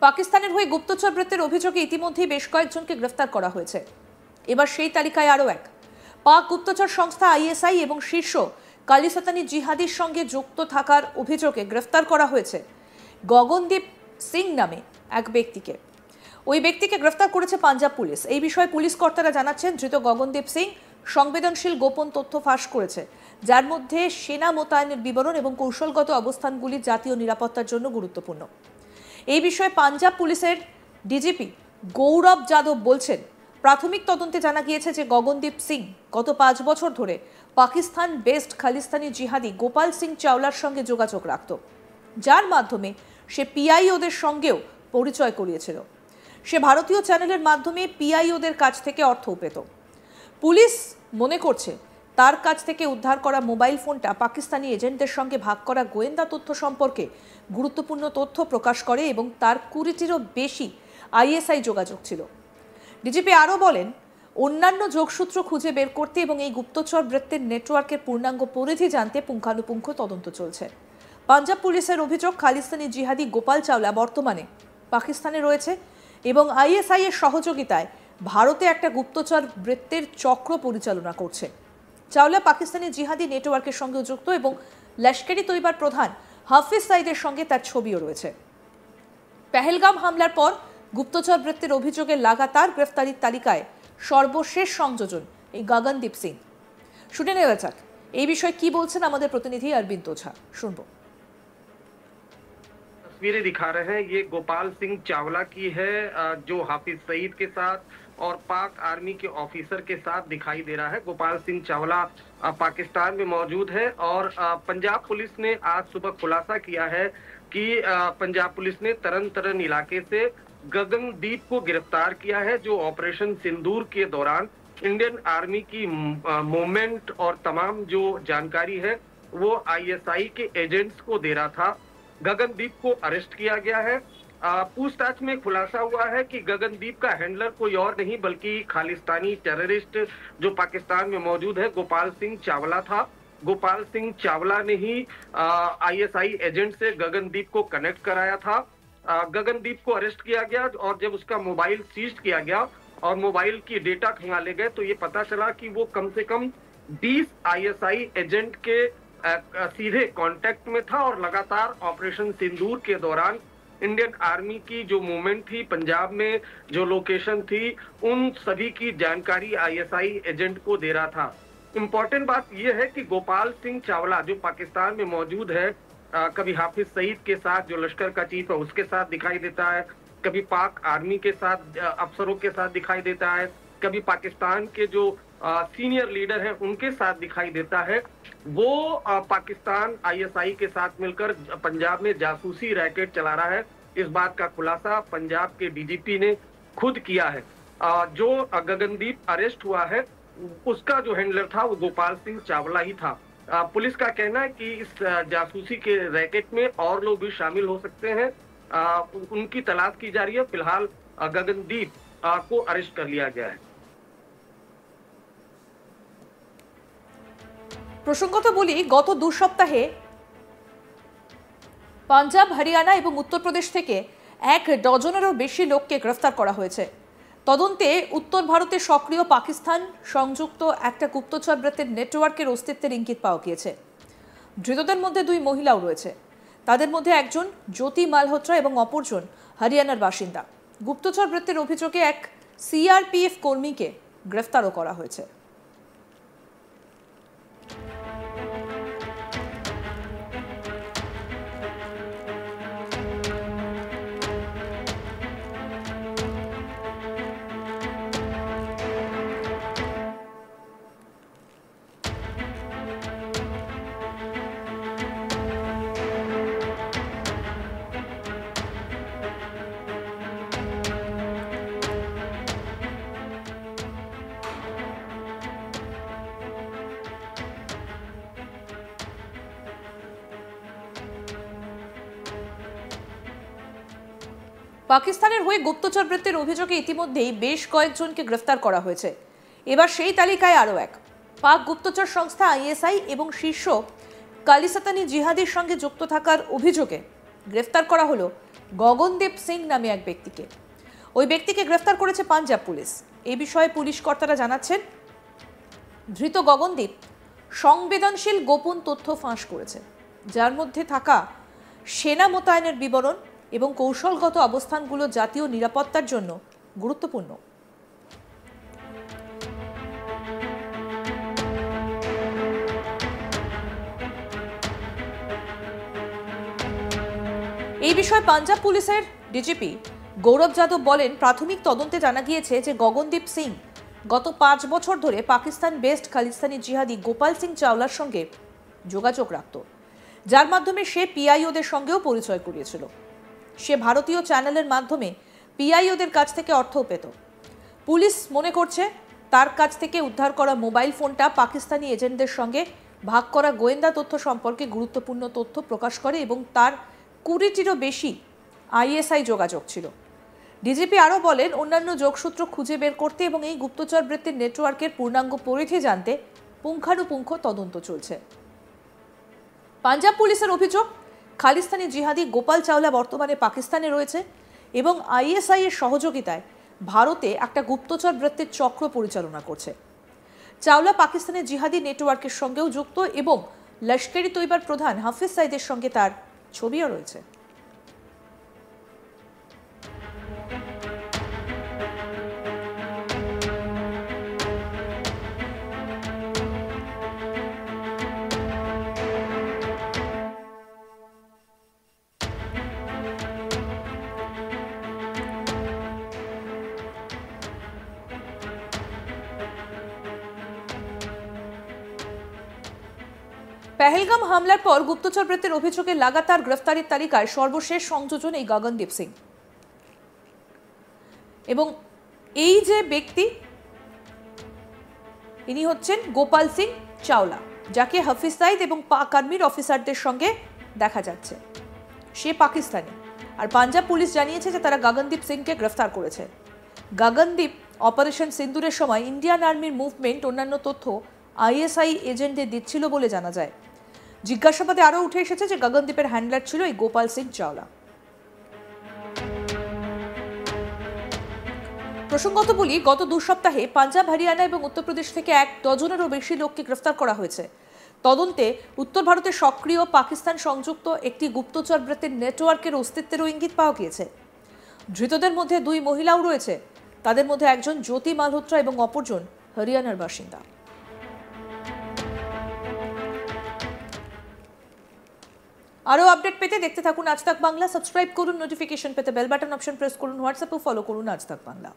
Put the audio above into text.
পাকিস্তানের হয়ে গুপ্তচর বৃত্তির অভিযোগে ইতিমধ্যেই বেশ কয়েকজনকে গ্রেফতার করা হয়েছে। এবার সেই তালিকায় আরও এক পাক গুপ্তচর সংস্থা আইএসআই এবং শীর্ষ খালিস্তানি জিহাদির সঙ্গে যুক্ত থাকার অভিযোগে গ্রেফতার করা হয়েছে গগনদীপ সিং নামে এক ব্যক্তিকে। ওই ব্যক্তিকে গ্রেফতার করেছে পাঞ্জাব পুলিশ। এই বিষয়ে পুলিশ কর্তারা জানাচ্ছেন, ধৃত গগনদীপ সিং সংবেদনশীল গোপন তথ্য ফাঁস করেছে, যার মধ্যে সেনা মোতায়েনের বিবরণ এবং কৌশলগত অবস্থানগুলি জাতীয় নিরাপত্তার জন্য গুরুত্বপূর্ণ। এই বিষয়ে পাঞ্জাব পুলিশের ডিজিপি গৌরব যাদব বলছেন, প্রাথমিক তদন্তে জানা গিয়েছে যে গগনদীপ সিং গত 5 বছর ধরে পাকিস্তান বেসড খালিস্তানি জিহাদি গোপাল সিং চাওলার সঙ্গে যোগাযোগ রাখত, যার মাধ্যমে সে পিআইওদের সঙ্গেও পরিচয় করিয়েছিল। সে ভারতীয় চ্যানেলের মাধ্যমে পিআইওদের কাছ থেকে অর্থ পেত। পুলিশ মনে করছে তার কাছ থেকে উদ্ধার করা মোবাইল ফোনটা পাকিস্তানি এজেন্টদের সঙ্গে ভাগ করা গোয়েন্দা তথ্য সম্পর্কে গুরুত্বপূর্ণ তথ্য প্রকাশ করে এবং তার 20টিরও বেশি আইএসআই যোগাযোগ ছিল। ডিজিপি আরও বলেন, অন্যান্য যোগসূত্র খুঁজে বের করতে এবং এই গুপ্তচর বৃত্তির নেটওয়ার্কের পূর্ণাঙ্গ পরিধি জানতে পুঙ্খানুপুঙ্খ তদন্ত চলছে। পাঞ্জাব পুলিশের অভিযোগ, খালিস্তানি জিহাদি গোপাল চাওলা বর্তমানে পাকিস্তানে রয়েছে এবং আইএসআই এর সহযোগিতায় ভারতে একটা গুপ্তচর বৃত্তির চক্র পরিচালনা করছে। চাওলা পাকিস্তানি জিহাদি নেটওয়ার্কের সঙ্গে যুক্ত এবং লস্করি তৈবার প্রধান হাফিজ সাইদের সঙ্গে তার ছবিও রয়েছে। পেহেলগাম হামলার পর গুপ্তচর বৃত্তির অভিযোগে লাগাতার গ্রেফতারির তালিকায় সর্বশেষ সংযোজন এই গগনদীপ সিং। শুনে নেওয়া যাক এই বিষয়ে কি বলছেন আমাদের প্রতিনিধি অরবিন্দ ওঝা। শুনবো। तस्वीरें दिखा रहे हैं, ये गोपाल सिंह चावला की है जो हाफिज सईद के साथ और पाक आर्मी के ऑफिसर के साथ दिखाई दे रहा है। गोपाल सिंह चावला पाकिस्तान में मौजूद है और पंजाब पुलिस ने आज सुबह खुलासा किया है कि पंजाब पुलिस ने तरन तारण इलाके से गगनदीप को गिरफ्तार किया है, जो ऑपरेशन सिंदूर के दौरान इंडियन आर्मी की मूवमेंट और तमाम जो जानकारी है वो आईएसआई के एजेंट्स को दे रहा था। गगनदीप को अरेस्ट किया गया है। पूछताछ में खुलासा हुआ है कि गगनदीप का हैंडलर कोई और नहीं बल्कि खालिस्तानी टेररिस्ट जो पाकिस्तान में मौजूद है गोपाल सिंह चावला था। गोपाल सिंह चावला ने ही आईएसआई एजेंट से गगनदीप को कनेक्ट कराया था। गगनदीप को अरेस्ट किया गया और जब उसका मोबाइल सीज किया गया और मोबाइल की डेटा खंगाले गए तो ये पता चला कि वो कम से कम 20 आईएसआई एजेंट के सीधे कांटेक्ट में था और लगातार ऑपरेशन सिंदूर के दौरान इंडियन आर्मी की जो मूवमेंट थी, पंजाब में जो लोकेशन थी, उन सभी की जानकारी आईएसआई एजेंट को दे रहा था। इम्पोर्टेंट बात यह है कि गोपाल सिंह चावला जो पाकिस्तान में मौजूद है, कभी हाफिज सईद के साथ जो लश्कर का चीफ है उसके साथ दिखाई देता है, कभी पाक आर्मी के साथ अफसरों के साथ दिखाई देता है, कभी पाकिस्तान के जो सीनियर लीडर हैं उनके साथ दिखाई देता है। वो पाकिस्तान आईएसआई के साथ मिलकर पंजाब में जासूसी रैकेट चला रहा है। इस बात का खुलासा पंजाब के डीजीपी ने खुद किया है। जो गगनदीप अरेस्ट हुआ है उसका जो हैंडलर था वो गोपाल सिंह चावला ही था। पुलिस का कहना है कि इस जासूसी के रैकेट में और लोग भी शामिल हो सकते हैं। उनकी तलाश की जा रही है। फिलहाल गगनदीप को अरेस्ट कर लिया गया है। প্রসঙ্গত বলি, গত 2 সপ্তাহে পাঞ্জাব, হরিয়ানা এবং উত্তরপ্রদেশ থেকে 1 ডজনেরও বেশি লোককে গ্রেফতার করা হয়েছে। তদন্তে উত্তর ভারতে সক্রিয় পাকিস্তান সংযুক্ত একটা গুপ্তচর বৃত্তির নেটওয়ার্কের অস্তিত্বের ইঙ্গিত পাওয়া গিয়েছে। ধৃতদের মধ্যে 2 মহিলাও রয়েছে। তাদের মধ্যে একজন জ্যোতি মালহোত্রা এবং অপরজন হরিয়ানার বাসিন্দা। গুপ্তচর বৃত্তির অভিযোগে এক সিআরপিএফ কর্মীকে গ্রেফতারও করা হয়েছে। পাকিস্তানের হয়ে গুপ্তচর বৃত্তির অভিযোগে ইতিমধ্যেই বেশ কয়েকজনকে গ্রেফতার করা হয়েছে। এবার সেই তালিকায় আরও এক পাক গুপ্তচর সংস্থা আইএসআই এবং শীর্ষ খালিস্তানি জিহাদির সঙ্গে যুক্ত থাকার অভিযোগে গ্রেফতার করা হলো গগনদীপ সিং নামে এক ব্যক্তিকে। ওই ব্যক্তিকে গ্রেফতার করেছে পাঞ্জাব পুলিশ। এই বিষয়ে পুলিশ কর্তারা জানাচ্ছেন, ধৃত গগনদীপ সংবেদনশীল গোপন তথ্য ফাঁস করেছে, যার মধ্যে থাকা সেনা মোতায়েনের বিবরণ এবং কৌশলগত অবস্থানগুলো জাতীয় নিরাপত্তার জন্য গুরুত্বপূর্ণ। এই বিষয়ে পাঞ্জাব পুলিশের ডিজিপি গৌরব যাদব বলেন, প্রাথমিক তদন্তে জানা গিয়েছে যে গগনদীপ সিং গত 5 বছর ধরে পাকিস্তান বেসড খালিস্তানি জিহাদি গোপাল সিং চাওলার সঙ্গে যোগাযোগ রাখত, যার মাধ্যমে সে পিআইওদের সঙ্গেও পরিচয় করিয়েছিল। সে ভারতীয় চ্যানেলের মাধ্যমে পিআইওদের কাছ থেকে অর্থও পেত। পুলিশ মনে করছে তার কাছ থেকে উদ্ধার করা মোবাইল ফোনটা পাকিস্তানি এজেন্টদের সঙ্গে ভাগ করা গোয়েন্দা তথ্য সম্পর্কে গুরুত্বপূর্ণ তথ্য প্রকাশ করে এবং তার 20টিরও বেশি আইএসআই যোগাযোগ ছিল। ডিজিপি আরও বলেন, অন্যান্য যোগসূত্র খুঁজে বের করতে এবং এই গুপ্তচর বৃত্তির নেটওয়ার্কের পূর্ণাঙ্গ পরিধি জানতে পুঙ্খানুপুঙ্খ তদন্ত চলছে। পাঞ্জাব পুলিশের অভিযোগ, খালিস্তানি জিহাদি গোপাল চাওলা বর্তমানে পাকিস্তানে রয়েছে এবং আইএসআই এর সহযোগিতায় ভারতে একটা গুপ্তচর বৃত্তির চক্র পরিচালনা করছে। চাওলা পাকিস্তানের জিহাদি নেটওয়ার্কের সঙ্গেও যুক্ত এবং লস্কর-ই তৈবার প্রধান হাফিজ সাইদের সঙ্গে তার ছবিও রয়েছে। পেহেলগাম হামলার পর গুপ্তচর বৃত্তির অভিযোগে লাগাতার গ্রেফতারির তালিকায় সর্বশেষ সংযোজন এই গগনদীপ সিং। এবং এই যে ব্যক্তি, ইনি হচ্ছেন গোপাল সিং চাওলা, যাকে হাফিজ সাইদ এবং পাক আর্মির অফিসারদের সঙ্গে দেখা যাচ্ছে। সে পাকিস্তানি। আর পাঞ্জাব পুলিশ জানিয়েছে যে তারা গগনদীপ সিংকে গ্রেফতার করেছে। গগনদীপ অপারেশন সিন্দুরের সময় ইন্ডিয়ান আর্মির মুভমেন্ট অন্যান্য তথ্য আইএসআই এজেন্টদের দিচ্ছিল বলে জানা যায়। জিজ্ঞাসাবাদে আরও উঠে এসেছে যে গগনদীপের হ্যান্ডলার ছিল এই গোপাল সিং চাওলা। প্রসঙ্গত বলি, গত 2 সপ্তাহে পাঞ্জাব, হরিয়ানা এবং উত্তরপ্রদেশ থেকে 1 ডজনেরও বেশি লোককে গ্রেফতার করা হয়েছে। তদন্তে উত্তর ভারতে সক্রিয় পাকিস্তান সংযুক্ত একটি গুপ্তচর বৃত্তির নেটওয়ার্কের অস্তিত্বেরও ইঙ্গিত পাওয়া গিয়েছে। ধৃতদের মধ্যে 2 মহিলাও রয়েছে। তাদের মধ্যে একজন জ্যোতি মালহোত্রা এবং অপরজন হরিয়ানার বাসিন্দা। আরও আপডেট পেতে দেখতে থাকুন আজ তাক বাংলা। সাবস্ক্রাইব করুন, নোটিফিকেশন পেতে বেল বাটন অপশন প্রেস করুন, হোয়াটসঅ্যাপে ফলো করুন আজ তাক বাংলা।